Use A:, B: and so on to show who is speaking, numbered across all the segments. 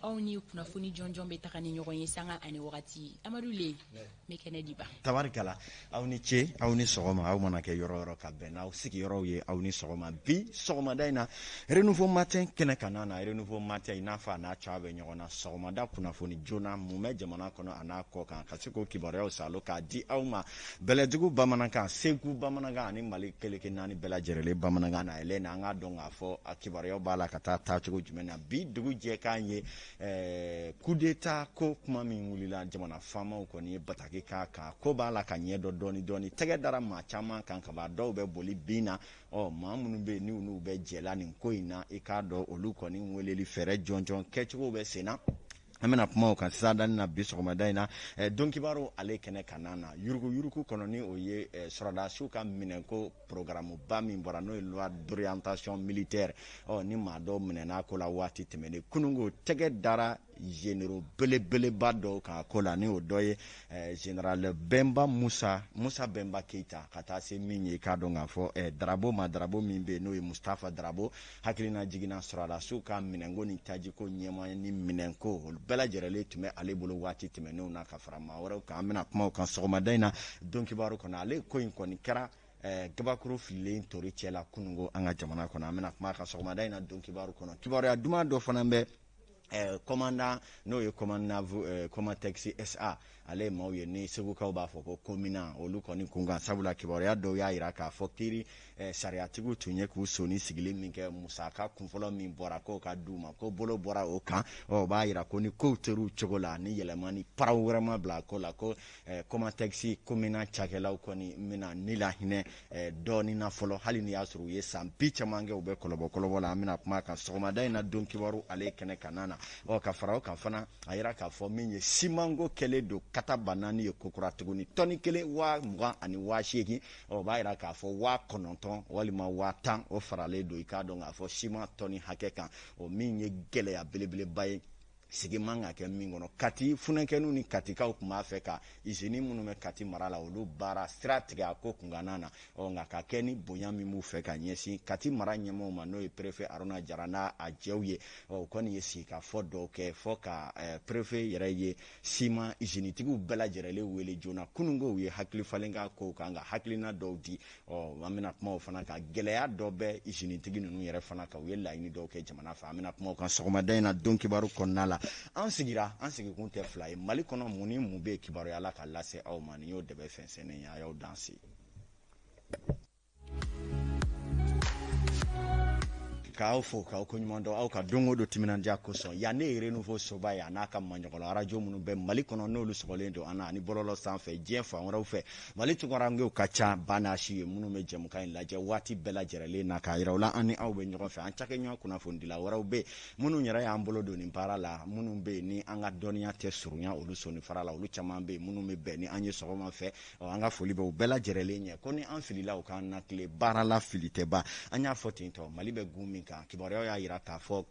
A: aw ni kunnafoni jɔnjɔn bɛ taga ni ɲɔgɔn ye sanga ani wagati Amadu le me kɛnɛ di ba
B: tabarikala aw ni ce aw ni sɔgɔma aw mana kɛ yɔrɔ yɔrɔ ka bɛn n'aw sigiyɔrɔw ye aw ni sɔgɔma bi sɔgɔmada in na renouveau matin kɛnɛ kan na renouveau matin i n'a fɔ a n'a caa bɛ ɲɔgɔn na sɔgɔmada kunnafoni joona mun bɛ jamana kɔnɔ a n'a kɔ kan ka se k'o kibaruyaw salo k'a di aw ma bɛlɛdugu bamanankan segu bamanankan ani mali keleke naani bɛɛ lajɛlen bamanankan na yɛlɛ na an k'a dɔn k'a fɔ a kibaruyaw b'a la ka taa cogo jumɛn na bi dugu jɛkan ye coup d'état ko kuma min wulila jamana faamaw kɔni ye bataki k'a kan ko b'a la ka ɲɛ dɔ dɔɔni tɛgɛ dara maa caman kan ka ban dɔw bɛ boli bin na maa minnu bɛ yen n'u bɛ jɛla nin ko in na i k'a dɔn olu kɔni weleli fɛɛrɛ jɔnjɔn kɛcogo bɛ sen na an bɛna kuma o kan sisan dani na bi sɔgɔmada in na Donkibaro ale kɛnɛ kan na yurugu kɔnɔ ni o ye sɔrɔdasiw ka minɛko programme ba min bɔra n'o ye loi d'orientation militaire ni maa dɔw minɛna ko la waati tɛmɛnen kunungo tɛgɛ dara généraux belebeleba dɔw kan ko la ni o dɔ ye général Bemba Musa Bemba Keita ka taa se min ye k'a dɔn k'a fɔ Darabo min bɛ yen n'o ye Mustafa Darabo hakilina jiginna sɔrɔdasiw ka minɛnko ni tajiko ɲɛma ni minɛnko bɛɛ lajɛlen tun bɛ ale bolo waati tɛmɛnenw na ka fara maa wɛrɛw kan an bɛna kuma o kan sɔgɔmada in na Donkibaro kɔnɔ ale ko in kɔni kɛra gabakuru fililen tori cɛla kunungo an ka jamana kɔnɔ an bɛna kuma kan sɔgɔmada in na Donkibaro kɔnɔ kibaruya duman dɔ fana bɛ commandant n'o ye Comatex SA ale maaw ye ni segukaw b'a fɔ ko komina olu kɔni kunkan sabula kibaruya dɔw y'a jira k'a fɔ kiri sariyatigiw tun ye k'u soni sigilen min kɛ musaka kunfɔlɔ min bɔra k'o ka d'u ma ko bolo bɔra o kan b'a jira ko ni kow ter'u cogo la ni yɛlɛma ni paraw wɛrɛ ma bila ko la ko Comatex komina cakɛlaw kɔni mina ni la hinɛ dɔɔni na fɔlɔ hali ni y'a sɔrɔ u ye san bi caman kɛ u bɛ kɔlɔbɔ la an bɛna kuma kan sɔgɔmada in na Donkibaro ale kɛnɛ kan na ka fara o kan fana a jira k'a fɔ min ye simanko kɛlen don kata banani ye kokura tuguni tɔni 1,20 ani 8,000 b'a jira k'a fɔ 9,000 walima 10,000 o faralen don i k'a dɔn k'a fɔ siman tɔni hakɛ kan min ye gɛlɛya belebeleba ye sigi man ka kɛ min kɔnɔ kati funakɛninw ni katikaw tun b'a fɛ ka usine minnu bɛ kati mara la olu baara sira tigɛ a ko kunkanna na nka ka kɛ ni bonya min b'u fɛ ka ɲɛsin kati mara ɲɛmaaw ma n'o ye préfet Aruna Jara n'a a jɛw ye o kɔni ye sigikafɔ dɔw kɛ fɔ ka préfet yɛrɛ ye siman usinitigiw bɛɛ lajɛlen wele joona kunungo u ye hakili falen ka kow kan ka hakilina dɔw di an bɛna kuma o fana kan gɛlɛya dɔ bɛ usinitigi ninnu yɛrɛ fana kan u ye laɲini dɔw kɛ jamana fɛ an bɛna kuma o kan sɔgɔmada in na Donkibaro kɔnɔna la an sigikun tɛ fila ye Mali kɔnɔ mun ni mun bɛ kibaruya la ka lase aw ma ni y'o dɛbɛ fɛnsɛnnen ye a y'aw danse k'aw fo k'aw ko ɲuman dɔn aw ka don o don timinandiya kosɔn yan ne ye renouveau soba ye a n'a ka maɲɔgɔnla radio minnu bɛ Mali kɔnɔ n'olu sɔgɔlen don an na ani bɔlɔlɔ sanfɛ diɲɛ fan wɛrɛw fɛ Mali tunkarankew ka ca banasi ye minnu bɛ jɛmukan in lajɛ waati bɛɛ lajɛlen na k'a yira u la an ni aw bɛ ɲɔgɔn fɛ an cakɛɲɔgɔn kunnafonidila wɛrɛw bɛ minnu yɛrɛ y'an bolo don nin baara la minnu bɛ yen ni an ka dɔnniya tɛ surunya olu soni fara la olu caman bɛ yen minnu bɛ bɛn ni an ye sɔgɔma fɛ an ka foli bɛ u bɛɛ lajɛlen ɲɛ ko ni an filila u k'an nakile baara la fili tɛ ban an y'a fɔ ten tɔ Mali bɛ gun min kan kibaruyaw y'a jira k'a fɔ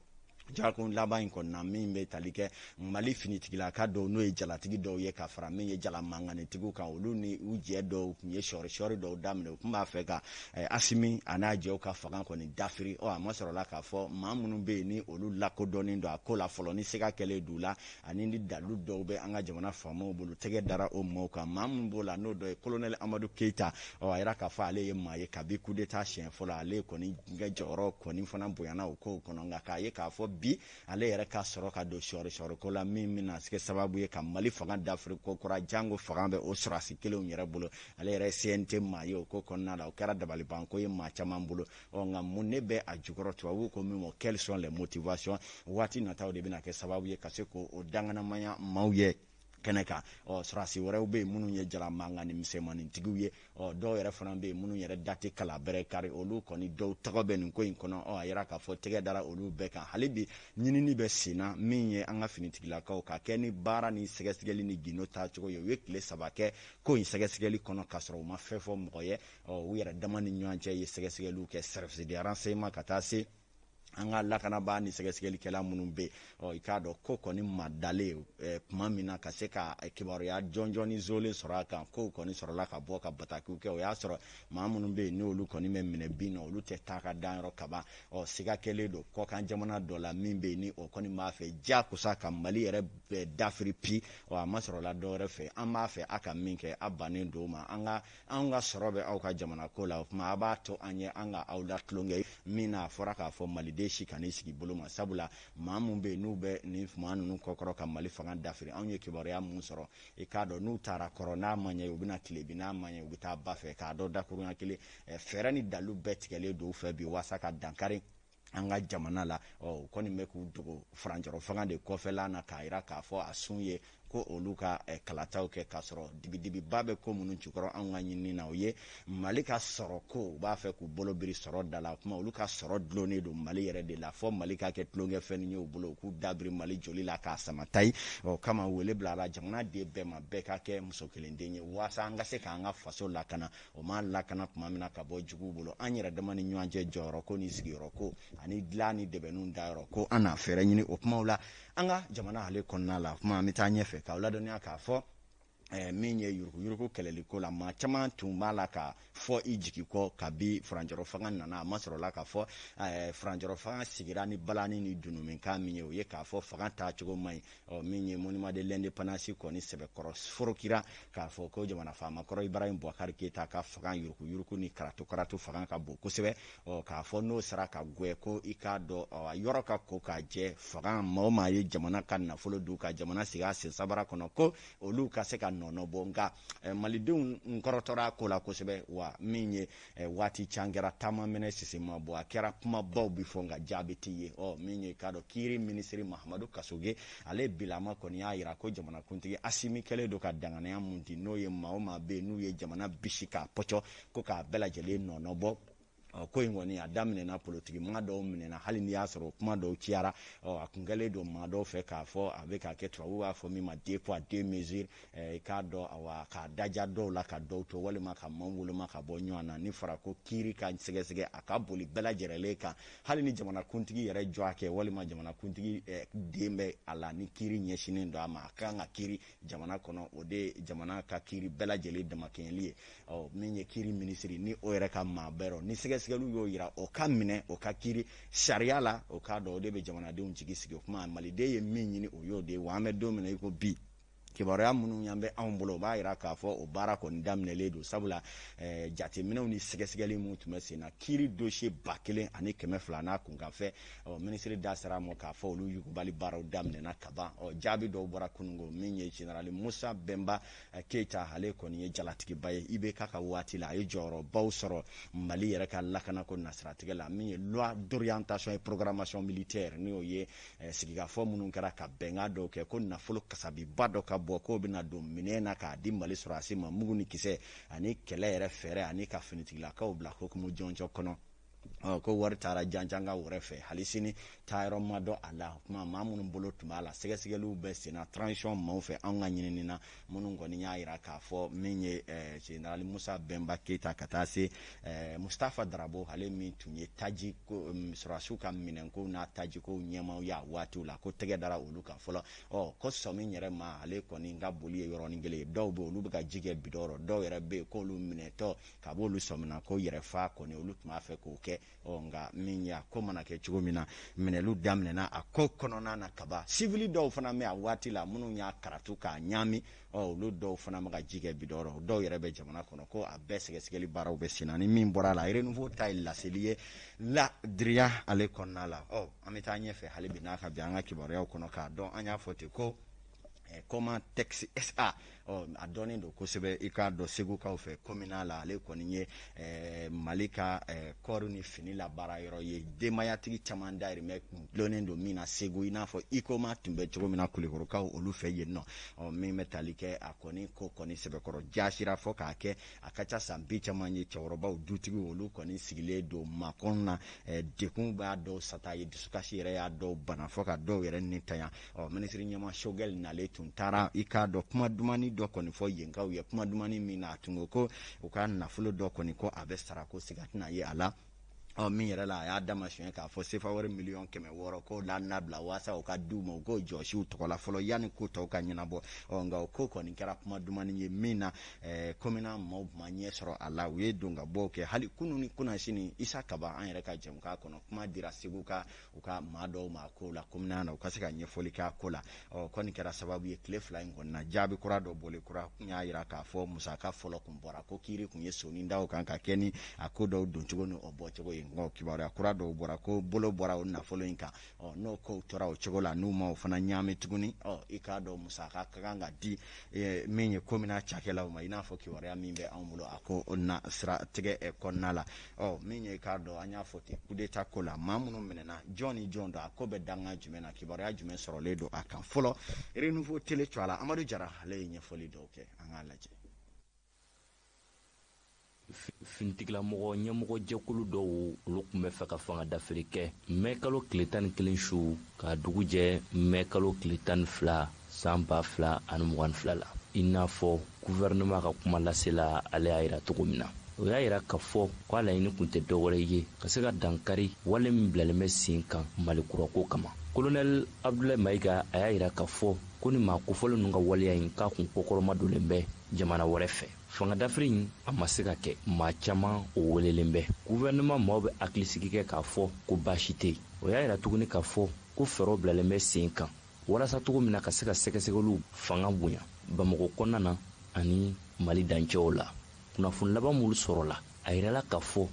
B: jakun laban in kɔnɔna min bɛ tali kɛ Mali finitigilaka dɔw n'o ye jalatigi dɔw ye ka fara min ye jala manganitigiw kan olu ni u jɛ dɔw tun ye sɔri dɔw daminɛ u tun b'a fɛ ka Asimi a n'a jɛw ka fanga kɔni dafiri a ma sɔrɔla k'a fɔ maa minnu bɛ yen ni olu lakodɔnnen don a ko la fɔlɔ ni sega kɛlen d'u la ani ni dalu dɔw bɛ an ka jamana faamaw bolo tɛgɛ dara o maaw kan maa minnu b'o la n'o dɔ ye colonel Amadu Keita a jira k'a fɔ ale ye maa ye kabi coup d'état siɲɛ fɔlɔ ale kɔni jɔyɔrɔ kɔni fana bonyana o kow kɔnɔ nka k'a ye k'a fɔ bi ale yɛrɛ ka sɔrɔ ka don sɔri ko la min bɛna kɛ sababu ye ka Mali fanga dafiri ko kura jango fanga bɛ o sɔrɔsi kelenw yɛrɛ bolo ale yɛrɛ CNT maa ye o ko kɔnɔna la o kɛra dabalibanko ye maa caman bolo nka mun ne bɛ a jukɔrɔ tubabuw ko min ma quelles sont les motivations waati nataw de bɛna kɛ sababu ye ka se k'o danganamaya maaw ye kɛnɛ kan sɔrɔsi wɛrɛw bɛ yen minnu ye jala mankan ni misɛnmanintigiw ye dɔw yɛrɛ fana bɛ yen minnu yɛrɛ date kala bɛrɛ kari olu kɔni dɔw tɔgɔ bɛ nin ko in kɔnɔ a jira k'a fɔ tɛgɛ dara olu bɛɛ kan hali bi ɲinini bɛ sen na min ye an ka finitigilakaw ka kɛ ni baara ni sɛgɛsɛgɛli ni gindo tacogo ye u ye tile 3 kɛ ko in sɛgɛsɛgɛli kɔnɔ k'a sɔrɔ u ma fɛn fɔ mɔgɔ ye u yɛrɛ dama ni ɲɔgɔn cɛ ye sɛgɛsɛgɛliw kɛ service de renseignement ka taa se an ka lakanabaa ni sɛgɛsɛgɛlikɛla minnu be i k'a dɔn ko kɔni ma dalen kuma min na ka se ka kibaruya jɔnjɔn ni zolen sɔrɔ a kan ko kɔni sɔrɔla ka bɔ ka batakiw kɛ o y'a sɔrɔ maa minnu be yen n'olu kɔni bɛ minɛ bin na olu tɛ taa ka danyɔrɔ kaban siga kɛlen don kɔkan jamana dɔ la min be yen ni o kɔni b'a fɛ diyakosa ka Mali yɛrɛ dafiri pi a ma sɔrɔla dɔwɛrɛ fɛ an b'a fɛ a ka min kɛ a bannen do ma an ka sɔrɔ bɛ aw ka jamana ko la o kuma a b'a to an ye an ka aw la tulonkɛ min na a fɔra k'a fɔ maliden si kan'i sigi bolo ma sabula maa mun be yen n'u bɛ nin maa ninnu kɔkɔrɔ ka Mali fanga dafiri anw ye kibaruya mun sɔrɔ i k'a dɔn n'u taara kɔrɔ n'a ma ɲɛ u bɛna tilebi n'a ma ɲɛ u bɛ taa ba fɛ k'a dɔn dakurunya kelen fɛɛrɛ ni dalu bɛɛ tigɛlen don u fɛ bi waasa ka dankari an ka jamana la u kɔni bɛ k'u dogo furancɛrɔ fanga de kɔfɛla na k'a yira k'a fɔ a sun ye ko olu ka kalataw kɛ k'a sɔrɔ dibidibiba bɛ ko minnu jukɔrɔ anw ka ɲinini na o ye Mali ka sɔrɔ ko u b'a fɛ k'u bolo biri sɔrɔ da la kuma olu ka sɔrɔ dulonnen don Mali yɛrɛ de la fɔ Mali ka kɛ tulonkɛfɛn ye u bolo u k'u dabiri Mali joli la k'a samata ye kama wele bila la jamana den bɛɛ ma bɛɛ ka kɛ muso kelen den ye waasa an ka se k'an ka faso lakana o ma lakana tuma min na ka bɔ juguw bolo an yɛrɛ dama ni ɲɔgɔn cɛ jɔyɔrɔ ko ni sigiyɔrɔ ko ani dilan ni dɛbɛnninw dayɔrɔ ko an na fɛɛrɛ ɲini o kumaw la an ka jamana ale kɔnɔna la kuma an bɛ taa ɲɛfɛ k'aw ladɔnniya k'a fɔ min ye yuruku kɛlɛliko la maa caman tun b'a la ka fɔ i jigi kɔ kabi furancɛrɔ fanga nana a ma sɔrɔla ka fɔ furancɛrɔ fanga sigira ni balani ni dunuminkan min ye o ye k'a fɔ fanga taa cogo man ɲi min ye monument de l'indépendance kɔni sɛbɛkɔrɔ forokira k'a fɔ ko jamana faama kɔrɔ Ibrahim Boubacar Keita ka fanga yuruku ni karatu fanga ka bon kosɛbɛ k'a fɔ n'o sera ka gwɛ ko i k'a dɔn yɔrɔ ka ko k'a jɛ fanga maa o maa ye jamana ka nafolo dun ka jamana sigi a sen sabara kɔnɔ ko olu ka se ka nɔnɔ bɔ nka malidenw nkɔrɔtɔra ko la kosɛbɛ wa min ye waati can kɛra taama minɛ sisima bɔ a kɛra kumabaw bi fɔ nka jaabi tɛ ye min ye k'a dɔn kiiri minisiri Mahamadu Kasoge ale bilama kɔni y'a yira ko jamanakuntigi Asimi kɛlen don ka danganiya mun di n'o ye maa o maa bɛ yen n'u ye jamana bisi k'a pɔcɔ ko k'a bɛɛ lajɛlen nɔnɔ bɔ ko in kɔni a daminɛna politiki maa dɔw minɛna hali n'i y'a sɔrɔ kuma dɔw ciyara a kun kɛlen don maa dɔw fɛ k'a fɔ a bɛ k'a kɛ tubabuw b'a fɔ min ma deux poids deux mesures i k'a dɔn k'a daja dɔw la ka dɔw to walima ka maaw woloma ka bɔ ɲɔgɔn na ni fɔra ko kiiri ka sɛgɛsɛgɛ a ka boli bɛɛ lajɛlen kan hali ni jamanakuntigi yɛrɛ jɔ a kɛ walima jamanakuntigi den bɛ a la ni kiiri ɲɛsinnen don a ma a kan ka kiiri jamana kɔnɔ o de ye jamana ka kiiri bɛɛ lajɛlen damakɛɲɛli ye min ye kiiri minisiri ni o yɛrɛ ka maa bɛɛ rɔ ni sɛgɛsɛgɛliw y'o yira o ka minɛ o ka kiiri sariya la o k'a dɔn o de bɛ jamanadenw jigi sigi o kuma maliden ye min ɲini o y'o de ye wa an bɛ don min na i ko bi kibaruya minnu y'an bɛ anw bolo o b'a yira k'a fɔ o baara kɔni daminɛlen don sabula jateminɛw ni sɛgɛsɛgɛli minnu tun bɛ sen na kiiri dossier 1200 n'a kunkanfɛ minisiri da sera a ma k'a fɔ olu yugubali baaraw daminɛna kaban jaabi dɔw bɔra kunungo min ye général Musa Bemba Keita ale kɔni ye jalatigiba ye IBK ka waati la a ye jɔyɔrɔbaw sɔrɔ Mali yɛrɛ ka lakanako nasiratigɛ la min ye loi d'orientation et programmation militaire n'o ye sigikafɔ minnu kɛra ka bɛnkan dɔw kɛ ko nafolo kasabiba dɔ ka bɔ k'o bɛna don minɛn na k'a di Mali sɔrɔdasi ma mugu ni kisɛ ani kɛlɛ yɛrɛ fɛɛrɛ ani ka finitigilakaw bila hukumu jɔnjɔ kɔnɔ ko wari taara janjanga wɛrɛ fɛ hali sini taayɔrɔ ma dɔn a la kuma maa minnu bolo tun b'a la sɛgɛsɛgɛliw bɛ senna transition maaw fɛ anw ka ɲinini na minnu kɔni y'a yira k'a fɔ min ye général Musa Bemba Keita ka taa se Mustafa Darabo ale min tun ye taji ko sɔrɔdasiw ka minɛnko n'a tajiko ɲɛmaaw ye a waatiw la ko tɛgɛ dara olu kan fɔlɔ ko sɔmi yɛrɛ ma ale kɔni ka boli ye yɔrɔnin kelen dɔw bɛ olu bɛ ka ji kɛ bidɔn dɔw yɛrɛ bɛ yen k'olu minɛtɔ ka b'olu sɔmina ko yɛrɛfa kɔni olu tun b'a fɛ k'o kɛ nka min ya ko mana kɛ cogo min na minɛlu daminɛna a ko kɔnɔna na kaba civil dɔw fana bɛ a waati la minnu y'a karatu k'a ɲaami olu dɔw fana bɛ ka ji kɛ bidɔn dɔw yɛrɛ bɛ jamana kɔnɔ ko a bɛɛ sɛgɛsɛgɛli baaraw bɛ sen na ni min bɔra a la renouveau ta ye laseli ye ladiriya ale kɔnɔna la an bɛ taa ɲɛfɛ hali bi n'a ka bi an ka kibaruyaw kɔnɔ k'a dɔn an y'a fɔ ten ko comment texte SA a dɔnnen don kosɛbɛ i k'a dɔn segukaw fɛ commune la ale kɔni ye Mali ka kɔɔri ni fini la baara yɔrɔ ye denbayatigi caman dayirimɛ dɔnnen don min na Segu i n'a fɔ ICOMA tun bɛ cogo min na Kulekɔrɔkaw olu fɛ yen nɔ min bɛ tali kɛ a kɔni ko kɔni sɛbɛkɔrɔ jaasira fɔ k'a kɛ a ka ca san bi caman ye cɛkɔrɔbaw dutigiw olu kɔni sigilen don makɔnɔ na dekun b'a dɔw sata ye dusukasi yɛrɛ y'a dɔw bana fɔ ka dɔw yɛrɛ nitanya minisiri ɲɛma Sogɛl nale tun taara i k'a dɔn kuma dumani dɔ kɔni fɔ yenkaw ye kuma dumani min na a tun ko u ka nafolo dɔ kɔni ko a bɛ sara ko siga tɛna ye a la min yɛrɛ la a y'a damasiyɛn k'a fɔ sefa wɛrɛ miliyɔn 600 ko la nabila waasa o ka d'u ma u k'o jɔsiw tɔgɔ la fɔlɔ yanni ko tɔw ka ɲɛnabɔ nka o ko kɔni kɛra kuma dumani ye min na komina maaw ma ɲɛ sɔrɔ a la u ye don ka bɔ kɛ hali kunu ni kunnasini Isa Kaba an yɛrɛ ka jɛmukan kɔnɔ kuma dira Segu ka u ka maa dɔw ma ko la komina na u ka se ka ɲɛfɔli k'a ko la kɔni kɛra sababu ye tile 2 in kɔnɔna jaabi kura dɔ bɔlen kura kun y'a yira k'a fɔ musaka fɔlɔ kun bɔra ko kiiri kun ye soni da o kan ka kɛ ni a ko dɔw don cogo ni o bɔ cogo ye nka kibaruya kura dɔw bɔra ko bolo bɔra o nafolo in kan n'o ko tora o cogo la n'u ma o fana ɲaami tuguni i k'a dɔn musaka ka kan ka di min ye komina cakɛlaw ma i n'a fɔ kibaruya min bɛ anw bolo a ko na sira tigɛ kɔnɔna la min ye k'a dɔn an y'a fɔ ten coup d'état ko la maa minnu minɛna jɔn ni jɔn don a ko bɛ danga jumɛn na kibaruya jumɛn sɔrɔlen don a kan fɔlɔ renouveau télé co a la Amadu Jara ale ye ɲɛfɔli dɔw kɛ an k'a lajɛ.
C: Finitigilamɔgɔ ɲɛmɔgɔ jɛkulu dɔw olu tun bɛ fɛ ka fanga dafiri kɛ mai kalo tile 11 su ka dugu jɛ mai kalo tile 12 san 2022 la i n'a fɔ gouvernement ka kuma lasela ale y'a yira cogo min na o y'a yira k'a fɔ k'a laɲini kun tɛ dɔwɛrɛ ye ka se ka dankari wale min bilalen bɛ sen kan Mali kurako kama. Colonel Abdoulaye Mayiga a y'a yira k'a fɔ ko ni maa kofɔlen ninnu ka waleya in k'a kun kokɔrɔma donnen bɛ jamana wɛrɛ fɛ. Fanga dafiri in a ma se ka kɛ maa caman o welelen bɛ gouvernement maaw bɛ hakilisigi kɛ k'a fɔ ko baasi tɛ o y'a yira tuguni k'a fɔ ko fɛɛrɛw bilalen bɛ sen kan walasa cogo min na ka se ka sɛgɛsɛgɛliw fanga bonya Bamakɔ kɔnɔna na ani Mali dancɛw la. Kunnafoni laban minnu sɔrɔla a yirala k'a fɔ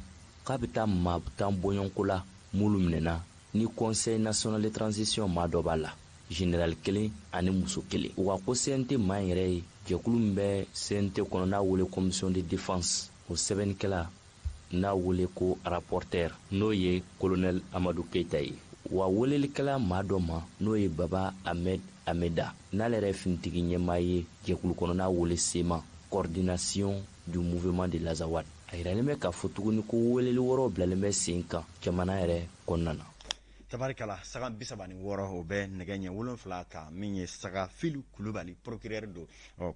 C: k'a bɛ taa maa tan bɔɲɔnko la minnu minɛna ni Conseil national de transition maa dɔ b'a la général 1 ani muso 1 u ka ko CNT maa yɛrɛ ye jɛkulu min bɛ CNT kɔnɔ n'a wele commission de défense o sɛbɛnnikɛla n'a wele ko rapporteur n'o ye colonel Amadou Keita ye wa welelikɛla maa dɔ ma n'o ye Baba Ahmed Ameda n'ale yɛrɛ finitigi ɲɛmaa ye jɛkulu kɔnɔ n'a wele SEMA coordination du mouvement de l'Azawad a yiralen bɛ k'a fɔ tuguni ko weleli wɔɔrɔ bilalen bɛ sen kan jamana yɛrɛ kɔnɔna na.
B: Tabarikala saga 36 o bɛ nɛgɛ ɲɛ 7 kan min ye Saga Filu Kulubali procureur do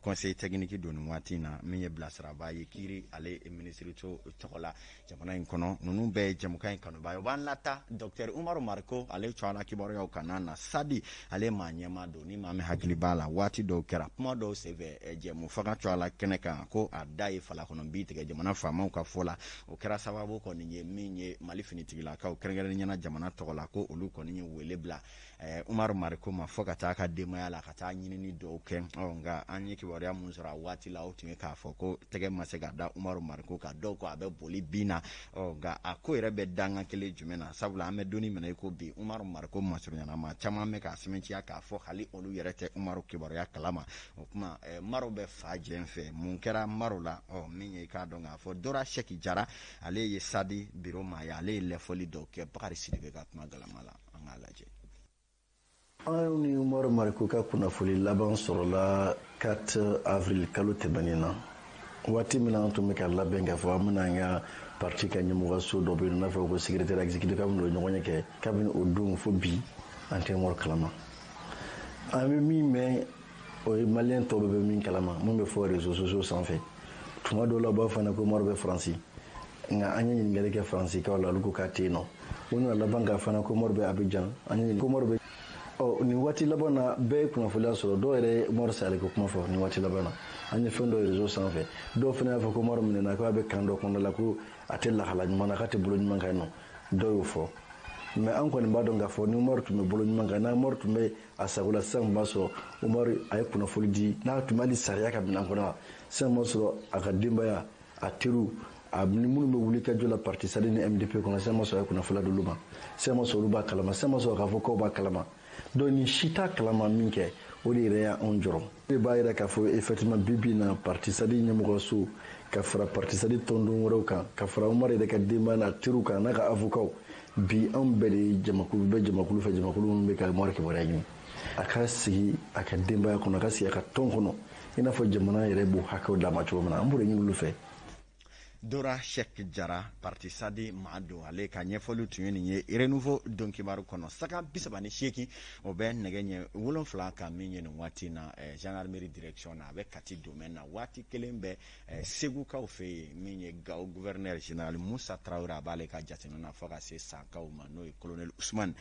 B: conseil technique do nin waati na min ye bilasiraba ye kiiri ale ministre tɔgɔ la jamana in kɔnɔ ninnu bɛɛ ye jɛmukan in kanuba ye o b'an lata Dr Umaru Mariko ale co a la kibaruyaw kan na Sadi ale maa ɲɛma do ni maa min hakili b'a la waati dɔw kɛra kuma dɔw senfɛ jɛmu faga co a la kɛnɛ kan ko a da ye fala kɔnɔ bi tigɛ jamana faamaw ka fɔ la o kɛra sababu kɔni ye min ye Mali finitigilakaw kɛrɛnkɛrɛnnen ɲɛna jamana tɔgɔ la ko olu kɔni ye wele bila Umaru Mariko ma fɔ ka taa ka denbaya la ka taa ɲinini dɔw kɛ nka an ye kibaruya mun sɔrɔ a waati la o tun ye k'a fɔ ko tɛgɛ ma se ka da Umaru Mariko ka dɔw ko a bɛ boli bin na nka a ko yɛrɛ bɛ danga kelen jumɛn na sabula an bɛ donni minɛ i ko bi Umaru Mariko masurunyana maa caman bɛ k'a sɛmɛntiya k'a fɔ hali olu yɛrɛ tɛ Umaru kibaruya kalama o kuma Maro bɛ fa jɛn fɛ mun kɛra Maro la min ye k'a dɔn k'a fɔ Dora Seki Jara ale ye Sadi biro maa ye ale ye lɛfɔli dɔw kɛ Bakari Sidibe ka kuma galama la an k'a lajɛ.
D: An ni Umaru Mariko ka kunnafoni laban sɔrɔla 4 avril kalo tɛmɛnen na waati min na an tun bɛ ka labɛn k'a fɔ an bɛna an ka parti ka ɲɛmɔgɔso dɔ bɛ yen n'a fɔ ko secrétaire exécutif ka bɛna o ɲɔgɔn kɛ kabini o don fo bi an tɛ Umaru kalama an bɛ min mɛn o ye maliyɛn tɔw bɛ min kalama mun bɛ fɔ réseaux sociaux sanfɛ tuma dɔw la u b'a fɔ ko Umaru bɛ Faransi nka an ye ɲininkali kɛ Faransikɛw la olu ko k'a tɛ yen nɔ u nana laban k'a fɔ ko Umaru bɛ Abidjan an ye ɲininkali ko Umaru bɛ nin waati laban na bɛɛ ye kunnafoniya sɔrɔ dɔw yɛrɛ ye Umaru Sale ko kuma fɔ nin waati laban na an ye fɛn dɔ réseau sanfɛ dɔw fana y'a fɔ ko Umaru minɛna ko a bɛ kan dɔ kɔnɔna la ko a tɛ lahala ɲuman na k'a tɛ bolo ɲuman kan nɔ dɔw y'o fɔ mais an kɔni b'a dɔn k'a fɔ ni Umaru tun bɛ bolo ɲuman kan n'a Umaru tun bɛ a sago la sisan b'a sɔrɔ Umaru a ye kunnafoni di n'a tun bɛ hali sariya ka minɛn kɔnɔ la sisan b'a sɔrɔ a ka denbaya a teriw a ni minnu bɛ wuli ka jɔ la parti SADI ni MDP kɔnɔ sisan b'a sɔrɔ a ye kunnafoni d'olu ma sisan b'a sɔrɔ olu b'a kalama sisan b'a sɔrɔ k'a fɔ k'aw b'a kalama donc ni si t'a kalama min kɛ o de yɛrɛ y'anw jɔrɔ o de b'a yɛrɛ k'a fɔ effectivement bi na parti SADI ɲɛmɔgɔso ka fara parti SADI tɔndon wɛrɛw kan ka fara Umaru yɛrɛ ka denbaya n'a teriw kan n'a ka avocat bi anw bɛɛ de ye jamakulu bɛ jamakulu fɛ jamakulu minnu bɛ ka Umaru kibaruya ɲini a ka sigi a ka denbaya kɔnɔ a ka sigi a ka tɔn kɔnɔ i n'a fɔ jamana yɛrɛ b'o hakɛw d'a ma cogo min na an b'o de ɲini olu fɛ.
B: Dora Sheikh Jara parti Sadi Maado ale ka ɲɛfɔli tun ye nin ye renouveau don kibaru kɔnɔ saga 38 o bɛ nɛgɛ ɲɛ 7 ka min ye nin waati na gendarmerie direction na a bɛ Kati domaine na waati kelen bɛ segukaw fɛ yen min ye Gawo gouverneur général Musa Traoré a b'ale ka jateminɛ na fɔ ka se sankaw ma n'o ye colonel Ousmane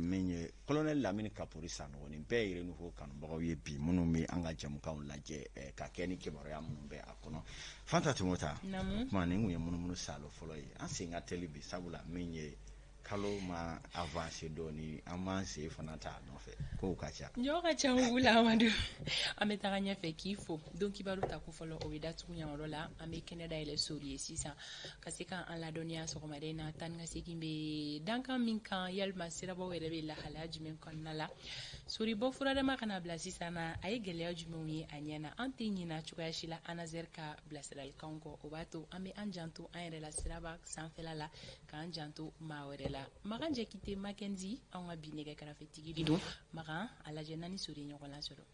B: min ye colonel Lamine Kapori Sanogo nin bɛɛ ye renouveau kanubagaw ye bi minnu bɛ an ka jamukanw lajɛ ka kɛ ni kibaruya minnu bɛ a kɔnɔ Fanta Tumota kuma nin kun ye munumunu salo fɔlɔ ye an sen ka teli bi sabula min ye kalo ma avance dɔɔni an m'an sen fana ta nɔfɛ kow ka ca
A: ɲɔgɔn ka ca wula Amadu an bɛ taga ɲɛfɛ k'i fo don kibaru ta ko fɔlɔ o bɛ datugu ɲɛyɔrɔ la an bɛ kɛnɛ dayɛlɛ sori ye sisan ka se k'an ladɔnniya sɔgɔmaden na tan ka segin bɛ dankan min kan yalima sirabaw yɛrɛ bɛ lahalaya jumɛn kɔnɔna la sori bɔ furadama kana bila sisan na a ye gɛlɛya jumɛnw ye a ɲɛna an tɛ ɲina cogoya si la Anazer ka bilasiralikanw kɔ o b'a to an bɛ an janto an yɛrɛ la siraba sanfɛla la k'an janto maa wɛrɛ la Magan Jakite Mackenzie an ka bi nɛgɛ kɛrɛfɛtigi de don Magan a lajɛ naani sori ɲɔgɔn la sɔrɔ